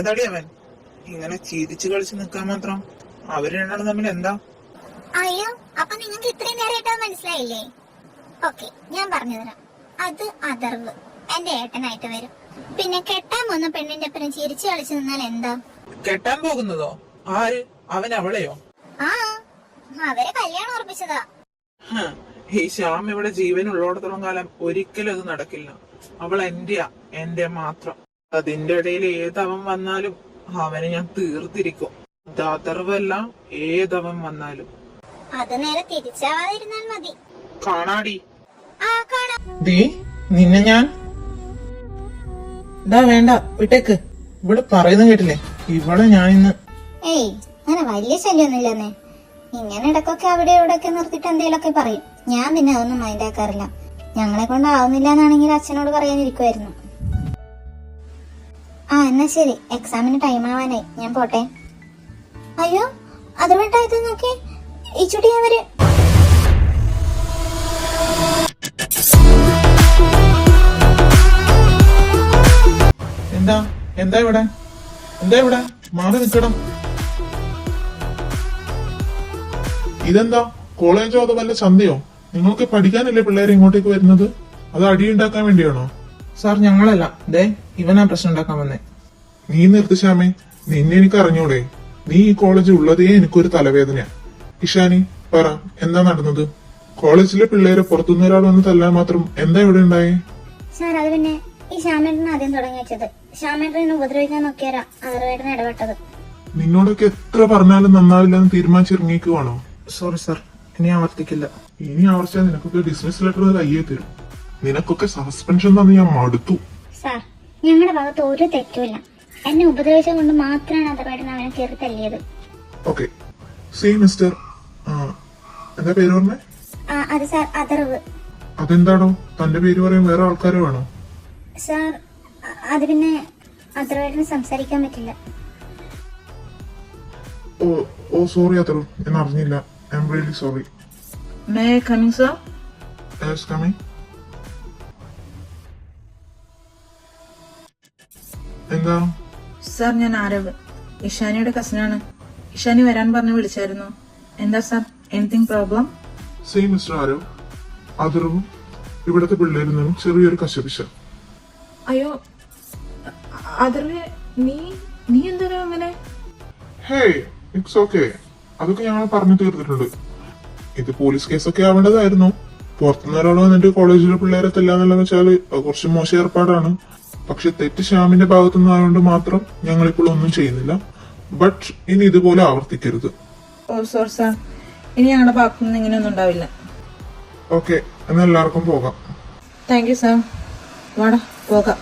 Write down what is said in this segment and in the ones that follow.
ഏതാടി അവൻ ഇങ്ങനെ ചിരിച്ചു കളിച്ച് നിക്കാൻ മാത്രം? അവര് രണ്ടാളും തമ്മിൽ എന്താ? അയ്യോ, അപ്പൊ നിങ്ങൾക്ക് ഇത്രയും നേരമായിട്ട് മനസ്സിലായില്ലേ? ഓക്കെ, ഞാൻ പറഞ്ഞുതരാം. അത് അഥർവ് എന്റെ ഏട്ടനായിട്ട് വരും. പിന്നെ കെട്ടാൻ പോകുന്ന പെണ്ണിന്റെ ഒപ്പം ചിരിച്ചു കളിച്ചു നിന്നാൽ എന്താ? കെട്ടാൻ പോകുന്നതോ? ആര്? അവൻ അവളെയോ? ആ, അവരെ കല്യാണം ഉറപ്പിച്ചതാ. ഈ ശ്യാം ഇവിടെ ജീവനുള്ളോടത്തോളം കാലം ഒരിക്കലും അത് നടക്കില്ല. അവൾ എന്റെ മാത്രം. അതിന്റെ ഇടയിൽ ഏതവൻ വന്നാലും അവനെ ഞാൻ തീർത്തിരിക്കും. ദാതർവല്ല, ഏതവൻ വന്നാലും. അത് നേരെ തിരിച്ചാവാതിരുന്നാൽ മതി. കാണാടി. ആ, കാണാം. നിന്നെ ഞാൻ വേണ്ട, വിട്ടേക്ക്. ഇവിടെ പറയുന്ന കേട്ടില്ലേ? ഇവിടെ ഞാൻ ഇന്ന് ഏയ്, അങ്ങനെ വലിയ ശല്യൊന്നുമില്ലെന്നേ. ഇങ്ങനെ ഇടക്കൊക്കെ അവിടെ ഇവിടെ ഒക്കെ നിർത്തിയിട്ട് എന്തെങ്കിലുമൊക്കെ പറയും. ഞാൻ പിന്നെ അതൊന്നും മൈൻഡ് ആക്കാറില്ല. ഞങ്ങളെ കൊണ്ട് ആവുന്നില്ല എന്നാണെങ്കിൽ അച്ഛനോട് പറയാനിരിക്കുമായിരുന്നു. ആ, എന്നാ ശരി, എക്സാമിന് ടൈം ആവാനായി, ഞാൻ പോട്ടെ. അയ്യോ, അത് വേണ്ട, ഇത് നോക്കി, ഈ ചുട്ടി അവര്. എന്താ ഇവിടെ മാറി നിക്കണം. ഇതെന്താ കോളേജോ അതോ വല്ല ചന്തയോ? നിങ്ങൾക്ക് പഠിക്കാനല്ലേ പിള്ളേരെ ഇങ്ങോട്ടേക്ക് വരുന്നത്? അത് അടിയുണ്ടാക്കാൻ വേണ്ടിയാണോ? സാർ, ഞങ്ങളല്ല, ഇവനാ പ്രശ്നം ഉണ്ടാക്കാൻ വന്നേ. നീ നിർത്തി ശ്യാമേ, നിന്നെ എനിക്ക് അറിഞ്ഞൂടെ? നീ ഈ കോളേജിൽ ഉള്ളതേ എനിക്കൊരു തലവേദനയാ. ഇഷാനി, പറ, എന്താ നടന്നത്? കോളേജിലെ പിള്ളേരെ പുറത്തുനിന്ന് ഒരാൾ വന്ന് തല്ലാൻ മാത്രം എന്താ ഇവിടെ ഉണ്ടായേ? സാർ, അത് പിന്നെ ഈ ശ്യാമേട്ടൻ ആദ്യം തുടങ്ങി വെച്ചത്. ശ്യാമേട്ടനെ ഉപദ്രവിക്കാൻ നോക്കിയാരാ അതർവേട്ടൻ ഇടപെട്ടത്. നിന്നോടൊക്കെ എത്ര പറഞ്ഞാലും നന്നാവില്ലെന്ന് തീരുമാനിച്ചിറങ്ങിക്കുവാണോ? സോറി സാർ, ഇനി ആവർത്തിക്കില്ല. ഇനി ആവർത്തിച്ചാൽ നിനക്കൊക്കെ ഡിസ്മിസ് ലെറ്റർ കയ്യേ തരും. നിനക്കൊക്കെ സസ്പെൻഷൻ തന്നെ ഞാൻ മടുത്തു. സാർ, ഞങ്ങളുടെ ഭാഗത്ത് ഒരു തെറ്റുമില്ല. എന്നെ ഉപദ്രവിച്ചത് കൊണ്ട് മാത്രമാണ് അതർവേട്ടൻ അവനെ കയറി തല്ലിയത്. ഓക്കെ, സീ മിസ്റ്റർ, എന്താ പേര് പറഞ്ഞേ? അത് സാർ, അതർവ്. അതെന്താണോ തന്റെ പേര് പറയാൻ വേറെ ആൾക്കാരെ വേണോ? സാർ, അത് പിന്നെ അതർവേട്ടന് സംസാരിക്കാൻ പറ്റില്ല. ഓ സോറി അതർവ്, ഞാൻ അറിഞ്ഞില്ല. I am really sorry. May I coming sir? Yes, coming. എന്താ സാർ, ഞാൻ ആരവ്, ഇഷാനിയുടെ കസിനാണ്. ഇഷാനി വരാൻ പറഞ്ഞ് വിളിച്ചായിരുന്നു. എന്താ sir, anything problem? See mister Aarav, അതർവും ഇവിടത്തെ പിള്ളേരിൽ നിന്നും ചെറിയൊരു കശപിശ. അയ്യോ, അതർവേ, നീ എന്താ അങ്ങനെ? Hey, it's okay. അതൊക്കെ ഞങ്ങൾ പറഞ്ഞു തീർത്തിട്ടുണ്ട്. ഇത് പോലീസ് കേസൊക്കെ ആവേണ്ടതായിരുന്നു. പുറത്തുനിന്ന് ഒരാൾ വന്നിട്ട് കോളേജിലെ പിള്ളേരെ തല്ലാന്നുള്ള വെച്ചാല് കുറച്ച് മോശം ഏർപ്പാടാണ്. പക്ഷെ തെറ്റ് ശ്യാമിന്റെ ഭാഗത്തുനിന്ന് ആയതുകൊണ്ട് മാത്രം ഞങ്ങളിപ്പോൾ ഒന്നും ചെയ്യുന്നില്ല. ബട്ട് ഇനി ഇതുപോലെ ആവർത്തിക്കരുത്. ഓ സോറി സാർ, ഇനി ഞങ്ങളുടെ ഭാഗത്തുനിന്ന് ഇങ്ങനെയൊന്നും ഉണ്ടാവില്ല. ഓക്കെ, എന്നാൽ എല്ലാവർക്കും പോകാം. Thank you sir. വാടാ, പോകാം.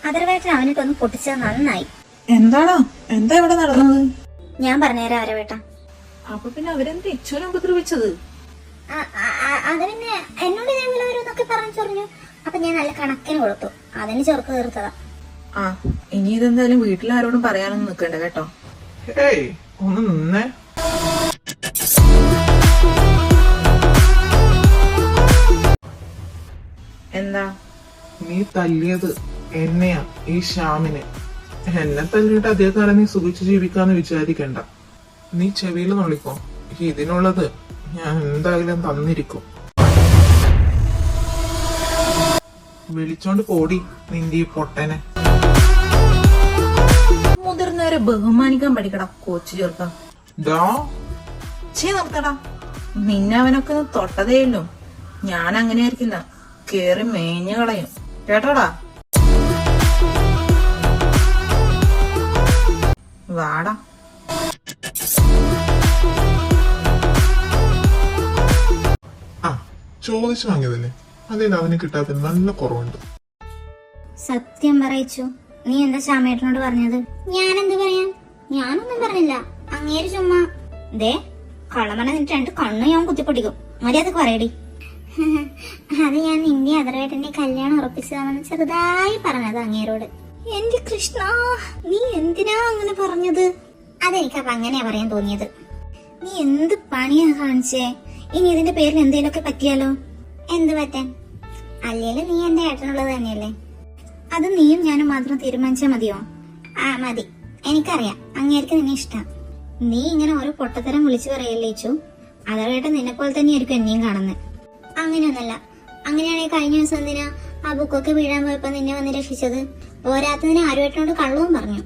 അതർവേട്ടൻ അവനിട്ടൊന്ന് പൊട്ടിച്ചത് നന്നായി. എന്താ ഇവിടെ നടന്നത്? ഞാൻ പറഞ്ഞുതരാം അവരവേട്ട. അപ്പൊ പിന്നെ അവരെന്താ ഇച്ചോനെ ഉപദ്രവിച്ചത്? അത് പിന്നെ എന്നോട് ഇതേപോലെ ഓരോന്നൊക്കെ പറഞ്ഞു ചൊറിഞ്ഞു. അപ്പൊ ഞാൻ നല്ല കണക്കിന് കൊടുത്തു. അതിന് ചെറുക്ക് തീർത്തതാ. ആ, ഇനി ഇതെന്തായാലും വീട്ടിലാരോടും പറയാനൊന്നും നിക്കണ്ട കേട്ടോ. ഒന്ന് നിന്നേ. എന്താ? നീ തല്ലിയത് എന്നെയാ, ഈ ശ്യാമിനെ. എന്നെ തല്ലിയിട്ട് അതേകാലം നീ സുഖിച്ച് ജീവിക്കാന്ന് വിചാരിക്കണ്ട. നീ ചെവിയിൽ നൊളിക്കോ, ഇതിനുള്ളത് ഞാൻ എന്തായാലും തന്നിരിക്കും. വിളിച്ചോണ്ട് പോടി നിന്റെ ഈ പൊട്ടനെ. മുതിർന്നവരെ ബഹുമാനിക്കാൻ പഠിക്കടാ കോച്ചു ചേർക്കാം. നിർത്തടാ, നിന്നെ അവനൊക്കെ തൊട്ടതേയുള്ളൂ. ഞാൻ അങ്ങനെ ആയിരിക്കില്ല, കേറി മേഞ്ഞു കളയും കേട്ടോടാ. വാടാ. ചോദിച്ചു വാങ്ങിയതല്ലേ, അതിൽ അവന് കിട്ടാത്ത നല്ല കുറവുണ്ട്. സത്യം പറയിച്ചു. നീ എന്താ ശ്യാമേട്ടനോട് പറഞ്ഞത്? ഞാനെന്ത് പറയാൻ? ഞാനൊന്നും പറഞ്ഞില്ല. അങ്ങേര് ചുമ്മാ കള്ളമണ നിന്നിട്ട് 2 കണ്ണു ഞാൻ കുത്തിപ്പൊട്ടിക്കും. മര്യാദക്ക് പറയടി. അത് ഞാൻ നിന്റെ അതർവേട്ടന്റെ കല്യാണം ഉറപ്പിച്ചതാണെന്ന് ചെറുതായി പറഞ്ഞത് അങ്ങേരോട്. എന്റെ കൃഷ്ണ, നീ എന്തിനാ അങ്ങനെ പറഞ്ഞത്? അതെനിക്കപ്പൊ അങ്ങനെയാ പറയാൻ തോന്നിയത്. നീ എന്ത് പണിയാ കാണിച്ചേ? ഇനി ഇതിന്റെ പേരിൽ എന്തേലൊക്കെ പറ്റിയാലോ? എന്ത് പറ്റാൻ? അല്ലേലും നീ എന്റെ ഏട്ടനുള്ളത് തന്നെയല്ലേ. അത് നീയും ഞാനും മാത്രം തീരുമാനിച്ചാ മതിയോ? ആ മതി, എനിക്കറിയാം അങ്ങേർക്ക് നിന്നെ ഇഷ്ടം. നീ ഇങ്ങനെ ഓരോ പൊട്ടത്തരം വിളിച്ചു പറയല്ലേച്ചു. അതേട്ട നിന്നെ പോലെ തന്നെയായിരിക്കും എന്നെയും കാണുന്നത്. അങ്ങനെയൊന്നല്ല. അങ്ങനെയാണെങ്കിൽ കഴിഞ്ഞ ദിവസം എന്തിനാ ആ ബുക്കൊക്കെ വീഴാൻ പോയപ്പോ നിന്നെ വന്ന് രക്ഷിച്ചത്? പോരാത്തതിന് ആരുമായിട്ടോട് കള്ളവും പറഞ്ഞു.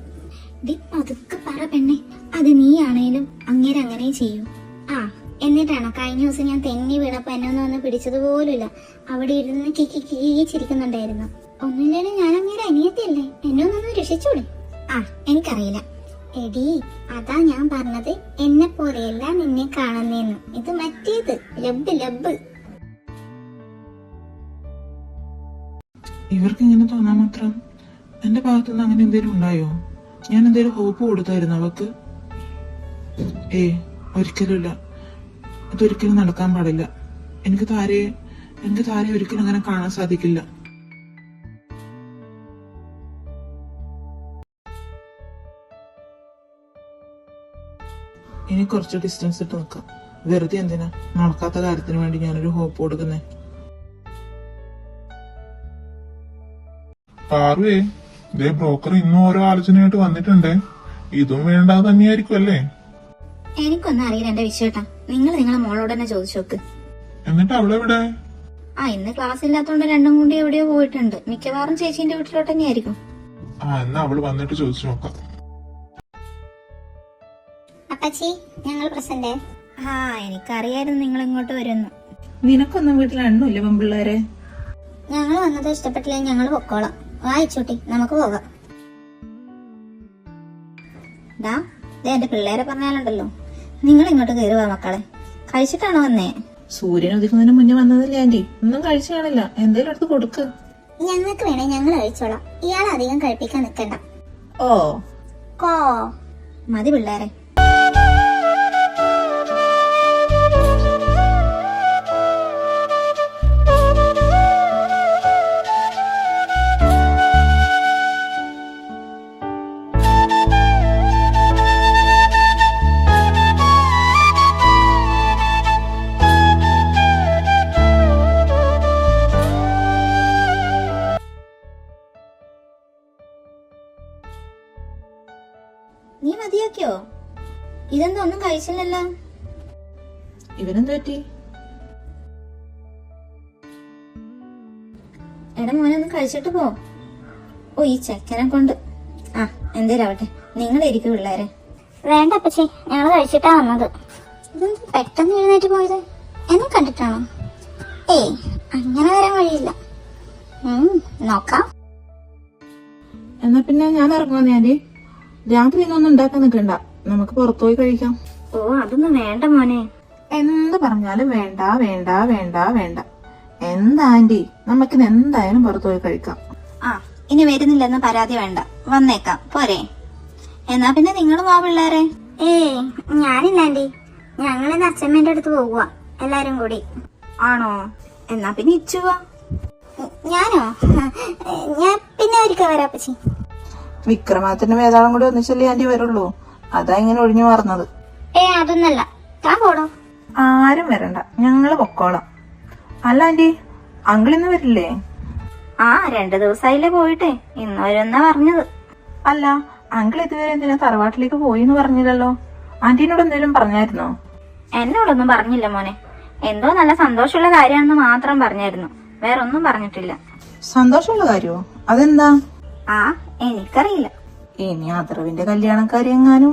അതൊക്കെ പറ പെണ്ണെ. അത് നീ ആണേലും അങ്ങേര് അങ്ങനെ ചെയ്യൂ. ആ എന്നിട്ടാണോ കഴിഞ്ഞ ദിവസം ഞാൻ തെന്നി വീണപ്പോ എന്നെ ഒന്ന് പിടിച്ചതുപോലുമില്ല. അവിടെ ഇരുന്ന് ചിരിക്കുന്നുണ്ടായിരുന്നു. ഒന്നുമില്ലേലും ഞാൻ അങ്ങേരെ അനിയത്തിയല്ലേ, എന്നെ ഒന്നൊന്ന് രക്ഷിച്ചൂടെ? ആ എനിക്കറിയില്ല എടി, അതാ ഞാൻ പറഞ്ഞത് എന്നെ പോലെയല്ല നിന്നെ കാണുന്നേന്ന്. ഇത് മറ്റേത് ലബ്. ഇവർക്ക് ഇങ്ങനെ തോന്നാൻ മാത്രം എന്റെ ഭാഗത്തുനിന്ന് അങ്ങനെ എന്തെങ്കിലും ഉണ്ടായോ? ഞാൻ എന്തെങ്കിലും ഹോപ്പ് കൊടുത്തായിരുന്നു അവക്ക്? ഒരിക്കലുമില്ല. ഇതൊരിക്കലും നടക്കാൻ പാടില്ല. എനിക്ക് താരെ ഒരിക്കലും അങ്ങനെ കാണാൻ സാധിക്കില്ല. ഇനി കുറച്ച് ഡിസ്റ്റൻസ് ഇട്ട് നിൽക്കാം. വെറുതെ എന്തിനാ നടക്കാത്ത കാര്യത്തിന് വേണ്ടി ഞാനൊരു ഹോപ്പ് കൊടുക്കുന്നേ? പാറുവേ, ഇതേ ബ്രോക്കർ ഇന്നും ഓരോ ആലോചനയായിട്ട് വന്നിട്ടുണ്ടേ. ഇതും വേണ്ടാതെ തന്നെയായിരിക്കും അല്ലേ? എനിക്കൊന്നും അറിയില്ല എന്റെ വിശ്വേട്ടാ. നിങ്ങളെ മോളോട് തന്നെ ചോദിച്ചു നോക്ക്. എന്നിട്ട് അവളെവിടെ? ആ ഇന്ന് ക്ലാസ് ഇല്ലാത്തോണ്ട് രണ്ടും കൂടി എവിടെയോ പോയിട്ടുണ്ട്. മിക്കവാറും ചേച്ചീന്റെ വീട്ടിലോട്ട് തന്നെയായിരിക്കും. എന്നാ അവള് വന്നിട്ട് ചോദിച്ചു നോക്കാം. അപ്പച്ചി ഞങ്ങൾ പ്രസന്റ്. ആ എനിക്കറിയായിരുന്നു നിങ്ങൾ ഇങ്ങോട്ട് വരുന്നു. നിനക്കൊന്നും വീട്ടിൽ എണ്ണമില്ല പെൺപിള്ളേരെ? ഞങ്ങൾ വന്നത് ഇഷ്ടപ്പെട്ടില്ല, ഞങ്ങൾ പൊക്കോളാം. വായിച്ചോട്ടി, നമുക്ക് പോകാം. എന്റെ പിള്ളേരെ പറഞ്ഞാലുണ്ടല്ലോ. നിങ്ങൾ ഇങ്ങോട്ട് കയറുക മക്കളെ. കഴിച്ചിട്ടാണോ വന്നേ? സൂര്യൻ ഉദിക്കുന്നതിന് മുന്നേ വന്നതല്ലേ ആന്റി? ഒന്നും കഴിച്ചു കാണില്ല. എന്തേലും എടുത്ത് കൊടുക്ക്. ഞങ്ങൾക്ക് വേണേ ഞങ്ങൾ കഴിച്ചോളാം. ഇയാൾ അധികം കഴിപ്പിക്കാൻ നിൽക്കണ്ട. കോ മതി പിള്ളേരെ. നീ മതിയാക്കിയോ? ഇതെന്താ ഒന്നും കഴിച്ചില്ലല്ലോ? ഇവനെന്ത് പറ്റി? എടാ മോനെ ഒന്ന് കഴിച്ചിട്ട് പോ. ഈ ചെക്കനെ കൊണ്ട്. ആ എന്തേലാവട്ടെ, നിങ്ങൾ ഇരിക്കും പിള്ളേരെ. വേണ്ട അപ്പച്ചി, ഞങ്ങൾ കഴിച്ചിട്ടാ വന്നത്. ഇതെന്ത് പെട്ടെന്ന് എഴുന്നേറ്റ് പോയത്? എന്നെ കണ്ടിട്ടാണോ? അങ്ങനെ വരാൻ വഴിയില്ല. നോക്കാം. എന്നാ പിന്നെ ഞാൻ ഇറങ്ങുവാ ആന്റി. രാത്രി ഇതൊന്നും ഉണ്ടാക്കാൻ നിൽക്കണ്ട, നമുക്ക് പുറത്തുപോയി കഴിക്കാം. അതൊന്നും വേണ്ട മോനെ. എന്ത് പറഞ്ഞാലും വേണ്ട വേണ്ട വേണ്ട വേണ്ട. എന്താ ആന്റി, നമുക്കിന്ന് എന്തായാലും പുറത്തുപോയി കഴിക്കാം. ഇനി വരുന്നില്ലെന്ന് പരാതി വേണ്ട, വന്നേക്കാം പോരെ? എന്നാ പിന്നെ നിങ്ങളും ആ പിള്ളേരെ. ഞാനില്ല ആന്റി, ഞങ്ങളിന്ന് അച്ഛമ്മേന്റെ അടുത്ത് പോകുക എല്ലാരും കൂടി. ആണോ? എന്നാ പിന്നെ ഇച്ചുവാ. ഞാനോ? ഞാൻ പിന്നെ ഒരിക്കൽ വരാം അപ്പച്ചി. വിക്രമാദിത്യന്റെ വേതാളം കൂടി ഒന്നിച്ചല്ലേ ആന്റി വരുള്ളൂ, അതാ ഇങ്ങനെ ഒഴിഞ്ഞു മാറുന്നത്. അതൊന്നല്ല, താൻ പോടോ. ആരും വരണ്ട, ഞങ്ങള് പൊക്കോളാം. അല്ല ആന്റി, അങ്കിൾ ഇന്ന് വരില്ലേ? 2 ദിവസമായില്ലേ പോയിട്ടെ, ഇന്ന് വരുന്നാ പറഞ്ഞത്. അല്ല, അങ്കിൾ ഇതുവരെ എന്തിനാ തറവാട്ടിലേക്ക് പോയിന്ന് പറഞ്ഞില്ലല്ലോ. ആന്റീനോട് എന്തെങ്കിലും പറഞ്ഞായിരുന്നോ? എന്നോടൊന്നും പറഞ്ഞില്ല മോനെ. എന്തോ നല്ല സന്തോഷമുള്ള കാര്യമാണെന്ന് മാത്രം പറഞ്ഞായിരുന്നു, വേറൊന്നും പറഞ്ഞിട്ടില്ല. സന്തോഷമുള്ള കാര്യമോ? അതെന്താ? എനിക്കറിയില്ല. ഇനി അതർവിന്റെ കല്യാണക്കാരി എങ്ങാനും.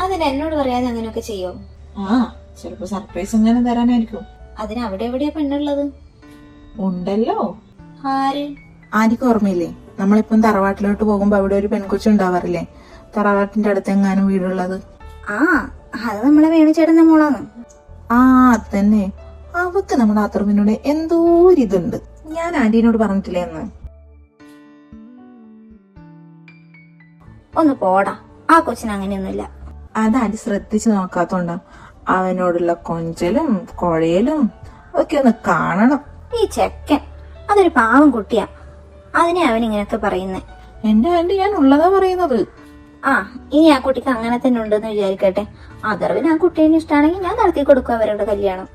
അതിന് എന്നോട് പറയാതെ അങ്ങനെയൊക്കെ ചെയ്യോ? ചിലപ്പോ സർപ്രൈസ് എങ്ങനെ തരാനായിരിക്കും. അതിന് അവിടെ എവിടെയാ പെണ്ണുള്ളത്? ഉണ്ടല്ലോ. ആര്? ആന്റിക്ക് ഓർമ്മയില്ലേ, നമ്മളിപ്പം തറവാട്ടിലോട്ട് പോകുമ്പോ അവിടെ ഒരു പെൺകൊച്ചു ഉണ്ടാവാറില്ലേ, തറവാട്ടിന്റെ അടുത്ത് എങ്ങാനും വീടുള്ളത്? അത് നമ്മളെ വേണിച്ചേട്ടന്റെ മോളാണ്. അത് തന്നെ. അവക്ക് നമ്മുടെ അതർവിനോട് എന്തോ ഒരിതുണ്ട്. ഞാൻ ആന്റീനോട് പറഞ്ഞിട്ടില്ലേ എന്ന്? ഒന്ന് പോടാ, ആ കൊച്ചിന് അങ്ങനെയൊന്നുമില്ല. അത് ആന്റി ശ്രദ്ധിച്ചു നോക്കാത്തോണ്ടാ. അവനോടുള്ള കൊഞ്ചലും കൊഴയലും ഒക്കെ ഒന്ന് കാണണം. ഈ ചെക്കൻ അതൊരു പാവം കുട്ടിയാ, അതിനെ അവൻ ഇങ്ങനെയൊക്കെ പറയുന്നേ. എന്റെ ആന്റി, ഞാൻ ഉള്ളതാ പറയുന്നത്. ആ ഇനി ആ കുട്ടിക്ക് അങ്ങനെ തന്നെ ഉണ്ടെന്ന് വിചാരിക്കട്ടെ. അതർവിന് ആ കുട്ടീനെ ഇഷ്ടമാണെങ്കിൽ ഞാൻ നടത്തി കൊടുക്കും അവരുടെ കല്യാണം.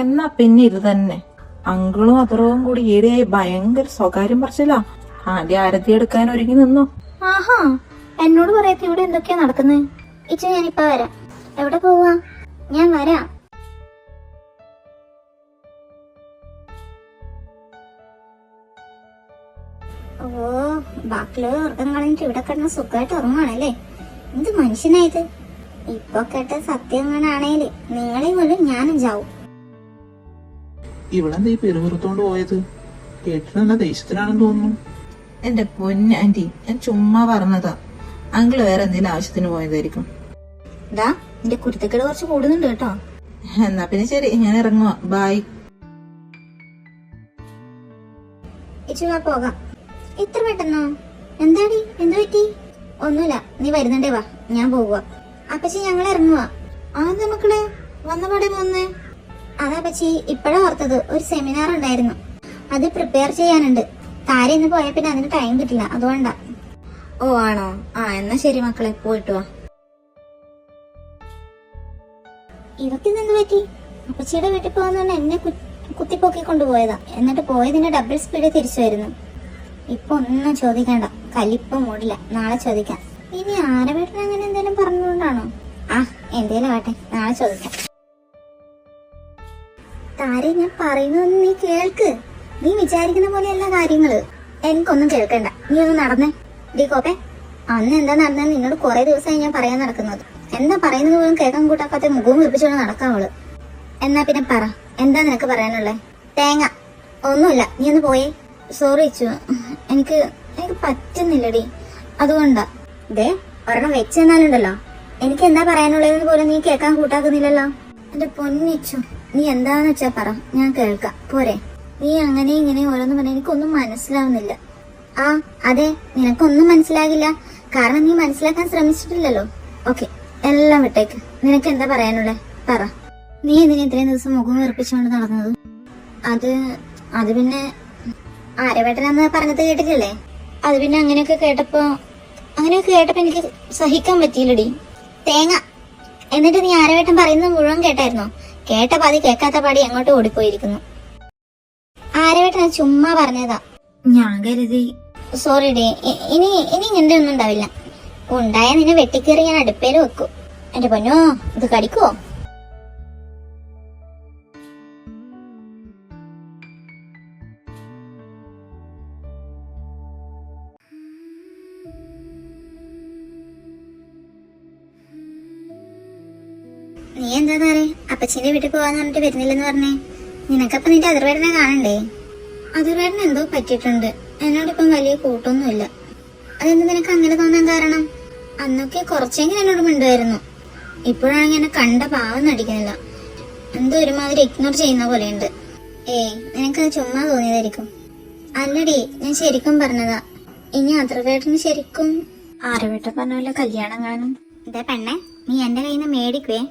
എന്നാ പിന്നെ ഇത് തന്നെ. അങ്കിളും അതറവും കൂടി ഈടെയായി ഭയങ്കര സ്വകാര്യം പറിച്ചില്ല. ആദ്യം ആരതി എടുക്കാൻ ഒരുങ്ങി നിന്നു. ആഹാ, എന്നോട് പറയത്തി ഇവിടെ എന്തൊക്കെയാ നടക്കുന്നത്. ഇച്ചു ഞാനിപ്പോ വരാം. എവിടെ പോവാ? ഞാൻ വരാം. ഓ, ബാക്കിയുള്ള ഉറക്കം കളഞ്ഞിട്ട് ഇവിടെ കിടന്ന് സുഖമായിട്ട് ഉറങ്ങാണല്ലേ. എന്ത് മനുഷ്യനായത്. ഇപ്പൊ കേട്ട സത്യം അങ്ങനാണേല് നിങ്ങളെ കൊല്ലും ഞാനും ചാവും. ഇവളെന്താ ഈ പെരുവിറുത്തോണ്ട് പോയത്? കേട്ടിട്ട് ദേഷ്യത്തിനാണെന്ന് തോന്നുന്നു. എന്റെ പൊന്നാന്റി, ഞാൻ ചുമ്മാ പറഞ്ഞതാ. അങ്കിള് വേറെ എന്തെങ്കിലും ആവശ്യത്തിന് പോയതായിരിക്കും. ദാ എന്റെ കുരുത്തക്കേട് കുറച്ച് കൂടുന്നുണ്ട് കേട്ടോ. എന്നാ പിന്നെ ശരി, ഞാൻ ഇറങ്ങുവാ. ബായ്. ഇച്ചു വാ പോകാം. ഇത്ര പെട്ടെന്നോ? എന്താടി, എന്തു പറ്റി? ഒന്നുമില്ല, നീ വരുന്നുണ്ടേ വാ, ഞാൻ പോവുക. അപ്പച്ചി ഞങ്ങൾ ഇറങ്ങുവാ. ആദ്യ മക്കളെ വന്ന പാടെ പോന്നേ? അതാ പച്ചി ഇപ്പഴാ ഓർത്തത്, ഒരു സെമിനാർ ഉണ്ടായിരുന്നു, അത് പ്രിപ്പയർ ചെയ്യാനുണ്ട്. താര ഇന്ന് പോയ പിന്നെ അതിന് ടൈം കിട്ടില്ല, അതുകൊണ്ടാ. ഓ ആണോ? ആ എന്നാ ശരി മക്കളെ, പോയിട്ട് വാ. ഇവക്കിന്ന് എന്ത് പറ്റി? അപ്പച്ചിയുടെ വീട്ടിൽ പോകുന്നോണ്ട് എന്നെ കുത്തിപ്പൊക്കി കൊണ്ടുപോയതാ. എന്നിട്ട് പോയതിന്റെ ഡബിൾ സ്പീഡ് തിരിച്ചു വരുന്നു. ഇപ്പൊ ഒന്നും ചോദിക്കണ്ട, കലിപ്പം മൂടില്ല, നാളെ ചോദിക്കാം. ഇനി ആരവേട്ടൻ അങ്ങനെ എന്തെങ്കിലും പറഞ്ഞുകൊണ്ടാണോ? ആ എന്തേലും ആട്ടെ, നാളെ ചോദിക്കാം. താരെ, ഞാൻ പറയുന്നതൊന്നും നീ കേൾക്ക്. നീ വിചാരിക്കുന്ന പോലെയല്ല കാര്യങ്ങള്. എനിക്കൊന്നും കേൾക്കണ്ട, നീ ഒന്ന് നടന്നേ. ഡി കോപ്പേ, അന്ന് എന്താ നടന്നെന്ന് നിന്നോട് കുറെ ദിവസമായി ഞാൻ പറയാൻ നടക്കുന്നത്. എന്താ പറയുന്നത് പോലും കേൾക്കാൻ കൂട്ടാക്കാത്ത മുഖവും വിളിപ്പിച്ചോണ്ട് നടക്കാം അവള്. എന്നാ പിന്നെ പറ, എന്താ നിനക്ക് പറയാനുള്ളേ? തേങ്ങ ഒന്നുമില്ല, നീ ഒന്ന് പോയേ. സോറി ഇച്ചു, എനിക്ക് പറ്റുന്നില്ലടി, അതുകൊണ്ടാ. ദേ ഒരെണ്ണം വെച്ച് തന്നാലുണ്ടല്ലോ, എനിക്ക് എന്താ പറയാനുള്ളതെന്ന് പോലും നീ കേൾക്കാൻ കൂട്ടാക്കുന്നില്ലല്ലോ. എന്റെ പൊന്നിച്ചു, നീ എന്താന്ന് വെച്ചാ പറ, ഞാൻ കേൾക്കാം, പോരെ? നീ അങ്ങനെ ഇങ്ങനെ ഓരോന്ന് പറഞ്ഞ എനിക്കൊന്നും മനസ്സിലാവുന്നില്ല. ആ അതെ, നിനക്കൊന്നും മനസ്സിലാകില്ല, കാരണം നീ മനസ്സിലാക്കാൻ ശ്രമിച്ചിട്ടില്ലല്ലോ. ഓക്കെ, എല്ലാം വിട്ടേക്ക്. നിനക്ക് എന്താ പറയാനുള്ളേ പറ. നീ എന്തിനാ ഇത്രയും ദിവസം മുഖം വീർപ്പിച്ചുകൊണ്ട് നടന്നത്? അത് പിന്നെ ആരവേട്ടനാന്ന് പറഞ്ഞത് കേട്ടിട്ടില്ലേ? അത് പിന്നെ അങ്ങനെയൊക്കെ കേട്ടപ്പോ എനിക്ക് സഹിക്കാൻ പറ്റിയില്ലടി. തേങ്ങ. എന്നിട്ട് നീ ആരവേട്ടൻ പറയുന്നത് മുഴുവൻ കേട്ടായിരുന്നോ? കേട്ട പാതി കേൾക്കാത്ത പാടി എങ്ങോട്ട് ഓടിപ്പോയിരിക്കുന്നു. ആരവേട്ടൻ ചുമ്മാ പറഞ്ഞതാ. ഞാൻ കരുതി. സോറി ഡേ, ഇനി ഇങ്ങനെ ഒന്നും ഉണ്ടാവില്ല. ഉണ്ടായ നിന്നെ വെട്ടിക്കേറി ഞാൻ അടുപ്പേല് വെക്കും. എന്റെ പൊന്നോ, ഇത് കടിക്കുവോ? നീ എന്താ താരേ അപ്പച്ചിന്റെ വീട്ടിൽ പോവാന്ന് പറഞ്ഞിട്ട് വരുന്നില്ലെന്ന് പറഞ്ഞേ? നിനക്കപ്പൊ നിന്റെ അതിർവേടനെ കാണണ്ടേ? അതിർവേടന എന്തോ പറ്റിയിട്ടുണ്ട്. എന്നോടിപ്പം വലിയ കൂട്ടൊന്നുമില്ല. അതെന്ത് നിനക്ക് അങ്ങനെ തോന്നാൻ കാരണം? അന്നൊക്കെ കുറച്ചെങ്കിലും എന്നോട് മിണ്ടുമായിരുന്നു. ഇപ്പോഴാണെങ്കിൽ എന്നെ കണ്ട പാവം നടിക്കുന്നില്ല. എന്തോ ഒരുമാതിരി ഇഗ്നോർ ചെയ്യുന്ന പോലെയുണ്ട്. നിനക്കത് ചുമ്മാ തോന്നിയതായിരിക്കും. അല്ലടി, ഞാൻ ശരിക്കും പറഞ്ഞതാ. ഇനി അതിർവേട്ടന് ശരിക്കും ആരവേട്ട പറഞ്ഞ പോലെ കല്യാണം കാണും. ഇതേ പെണ്ണെ, നീ എന്റെ കയ്യിൽ നിന്ന് മേടിക്കുവേ.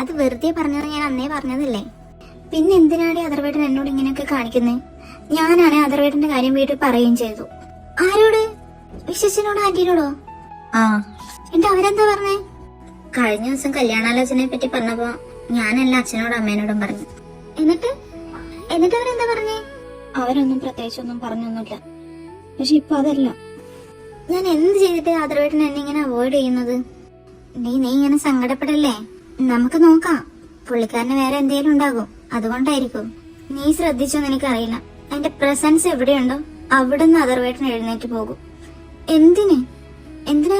അത് വെറുതെ പറഞ്ഞത്, ഞാൻ അന്നേ പറഞ്ഞതല്ലേ. പിന്നെ എന്തിനാടി അതിർവേട്ടൻ എന്നോട് ഇങ്ങനെയൊക്കെ കാണിക്കുന്നേ? ഞാനാണെ അതിർവേട്ടന്റെ കാര്യം വീട്ടിൽ പറയുകയും ചെയ്തു. ആരോട്? വിശ്വസിനോടോ ആന്റീനോടോ? ആ. എന്നിട്ട് അവരെന്താ പറഞ്ഞേ? കഴിഞ്ഞ ദിവസം കല്യാണാലോചനയെ പറ്റി പറഞ്ഞപ്പോ ഞാനല്ല അച്ഛനോടും അമ്മേനോടും പറഞ്ഞു. എന്നിട്ട് അവരെന്താ പറഞ്ഞേ? അവരൊന്നും പ്രത്യേകിച്ചൊന്നും പറഞ്ഞൊന്നുമില്ല. പക്ഷെ ഇപ്പൊ അതല്ല. ഞാൻ എന്ത് ചെയ്തിട്ട് അതിർവേട്ടൻ എന്നെ ഇങ്ങനെ അവോയ്ഡ് ചെയ്യുന്നത്? നീ ഇങ്ങനെ സങ്കടപ്പെടല്ലേ. നമുക്ക് നോക്കാം. പുള്ളിക്കാരന് വേറെ എന്തേലും ഉണ്ടാകും, അതുകൊണ്ടായിരിക്കും. നീ ശ്രദ്ധിച്ചോന്ന് എനിക്കറിയില്ല. എന്റെ പ്രസൻസ് എവിടെയുണ്ടോ അവിടുന്ന് അതിർവേട്ടൻ എഴുന്നേറ്റ് പോകും. എന്തിനാ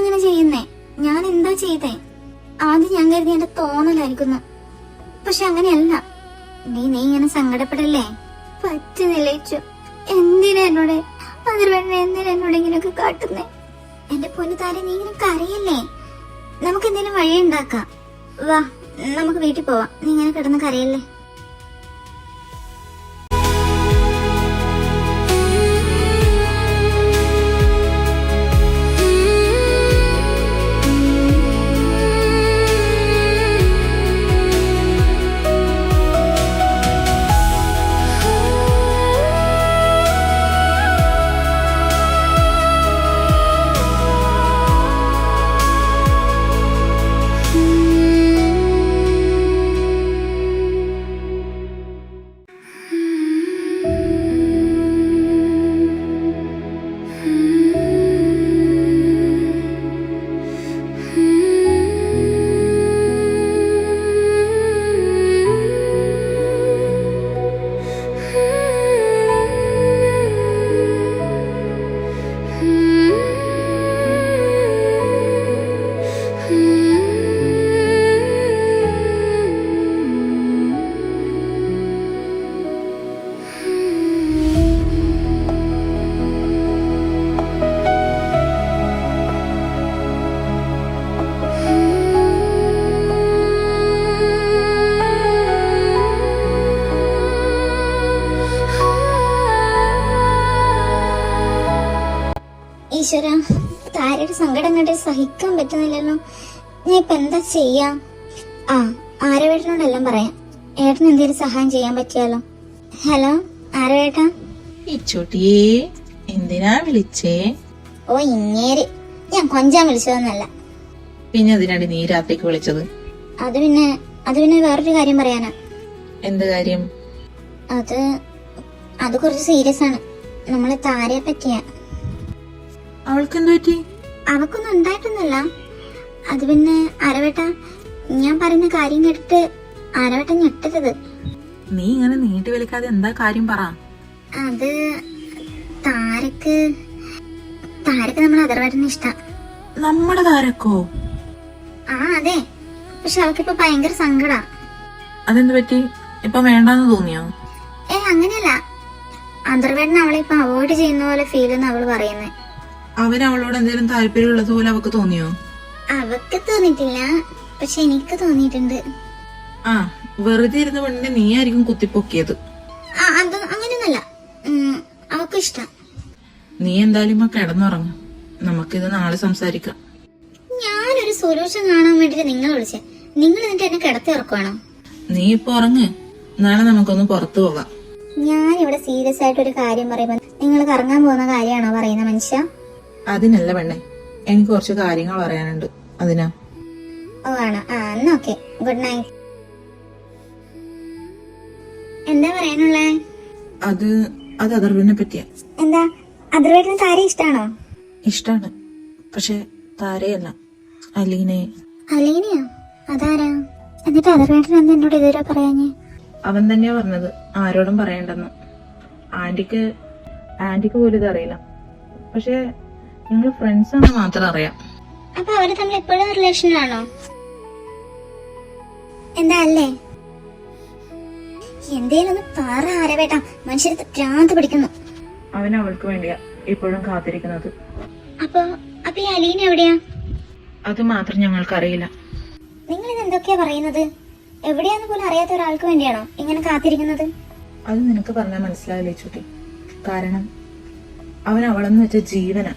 അങ്ങനെ ചെയ്യുന്നേ? ഞാൻ എന്താ ചെയ്തേ? ആദ്യം ഞാൻ കരുതി എന്റെ തോന്നലായിരിക്കുന്നു. പക്ഷെ അങ്ങനെയല്ല. നീ ഇങ്ങനെ സങ്കടപ്പെടല്ലേ. പറ്റുന്നില്ല. എന്തിനാ എന്നോട് ഇങ്ങനെയൊക്കെ കാട്ടുന്നേ? എന്റെ പൊന്നു താരെ, നീ ഇങ്ങനെ കരയല്ലേ. നമുക്ക് എന്തെങ്കിലും വഴി ഉണ്ടാക്കാം. വാ, നമുക്ക് വീട്ടിൽ പോവാം. നീ ഇങ്ങനെ കിടന്ന് കരയല്ലേ. ഈശ്വര, താരയുടെ സങ്കടം കണ്ടിട്ട് സഹിക്കാൻ പറ്റുന്നില്ലല്ലോ. ഞാൻ ഇപ്പൊ എന്താ ചെയ്യാ? ആ, ആരവേട്ടനോടെല്ലാം പറയാം. ഏട്ടന് എന്തെങ്കിലും സഹായം ചെയ്യാൻ പറ്റിയാലോ. ഹലോ ആരവേട്ടാ? ഇച്ചോട്ടിയേ, എന്തിനാ വിളിച്ചേ? ഓ ഇങ്ങേര്, ഞാൻ കൊഞ്ചാൻ വിളിച്ചതൊന്നല്ല. പിന്നെ അതിനാണ് നീ രാത്രിക്ക് വിളിച്ചത്? അത് പിന്നെ വേറൊരു കാര്യം പറയാനാ. എന്ത് കാര്യം? അത് കുറച്ച് സീരിയസ് ആണ്. നമ്മളെ താരയെ പറ്റിയാ. അവൾക്ക് എന്ത് പറ്റി? അവക്കൊന്നും ഉണ്ടായിട്ടൊന്നുമല്ല. അത് പിന്നെ ആരവേട്ട, ഞാൻ പറയുന്ന കാര്യം കേട്ടിട്ട് ആരവേട്ട ഞെട്ടരുത്. നീ ഇങ്ങനെ നീട്ടി വലിക്കാതെ എന്താ കാര്യം പറ. അത് താരക്ക് നമ്മൾ അതർവേട്ടന് ഇഷ്ടം. നമ്മുടെ താരക്കോ? ആ അതെ, പക്ഷെ അവക്കിപ്പോ ഭയങ്കര സങ്കടാ. അതെന്ത് പറ്റി? ഇപ്പൊ വേണ്ടാന്ന് തോന്നിയോ? അങ്ങനെയല്ല, അതർവേട്ടൻ അവളെ ഇപ്പൊ അവോയ്ഡ് ചെയ്യുന്ന പോലെ ഫീൽ എന്ന് അവള് പറയുന്നേ. അവന് അവളോട് എന്തെങ്കിലും താല്പര്യമുള്ളത് പോലെ അവക്ക് തോന്നിയോ? അവക്ക് തോന്നിയിട്ടില്ല, പക്ഷെ എനിക്ക് തോന്നിയിട്ടുണ്ട്. ആ, വെറുതെ ഇരുന്ന പെണ്ണിനെ നീ ആയിരിക്കും കുത്തിപ്പൊക്കിയത്. അത് അങ്ങനെയൊന്നല്ല, അവക്ക് ഇഷ്ടം. നീ എന്തായാലും ഇപ്പൊ കിടന്നുറങ്ങും. നമുക്കിത് നാളെ സംസാരിക്കാം. ഞാനൊരു സൊല്യൂഷൻ കാണാൻ വേണ്ടിട്ട് നിങ്ങൾ വിളിച്ചേ. നിങ്ങൾ എന്നിട്ട് എന്നെ കിടത്തി ഉറക്കുവാണോ? നീ ഇപ്പൊ ഉറങ്ങ്, നാളെ നമുക്കൊന്ന് പുറത്തു പോകാം. ഞാൻ ഇവിടെ സീരിയസ് ആയിട്ട് ഒരു കാര്യം പറയുമ്പോ നിങ്ങൾ കറങ്ങാൻ പോകുന്ന കാര്യമാണോ പറയുന്ന മനുഷ്യ? അതിനല്ല പെണ്ണെ, എനിക്ക് കുറച്ച് കാര്യങ്ങൾ പറയാനുണ്ട്, അതിനാ. ഓ ആണോ? എന്നാ ഓക്കെ, ഗുഡ് നൈറ്റ്. എന്താ പറയാനുള്ളേ? അത് അതർവിനെ പറ്റിയാ. എന്താ, അതർവേട്ടന് താര ഇഷ്ടാണോ? ഇഷ്ടാണ്, പക്ഷെ താരയല്ല, അലീനയെ. അലീനയോ? അതാരാ? എന്നിട്ട് അതർവേട്ടൻ എന്താ എന്നോട് ഇതുവരെ പറയാഞ്ഞേ? അവൻ തന്നെയാ പറഞ്ഞത് ആരോടും പറയണ്ടെന്ന്. ആന്റിക്ക് പോലും ഇതറിയില്ല. പക്ഷെ ഞങ്ങള് ഫ്രണ്ട്സ് ആണെന്ന് മാത്രം അറിയാം. അപ്പൊ അവര് തമ്മിൽ എപ്പോഴും റിലേഷനിലാണോ? എന്താ അല്ലേ? എന്തേലും ഒന്ന് പറ ആരവേട്ടാ, മനുഷ്യർക്ക് ഭ്രാന്ത് പിടിക്കുന്നു. അവൻ അവൾക്ക് വേണ്ടിയാ ഇപ്പോഴും കാത്തിരിക്കുന്നത്. അപ്പൊ ഈ അലീന എവിടെയാ? അത് മാത്രം ഞങ്ങൾക്കറിയില്ല. നിങ്ങൾ ഇത് എന്തൊക്കെയാ പറയുന്നത്? എവിടെയാന്ന് പോലും അറിയാത്ത ഒരാൾക്ക് വേണ്ടിയാണോ ഇങ്ങനെ കാത്തിരിക്കുന്നത്? അത് നിനക്ക് പറഞ്ഞാൽ മനസ്സിലാവില്ലേ ചുട്ടി? കാരണം അവൻ അവളെന്ന് വെച്ച ജീവനാ.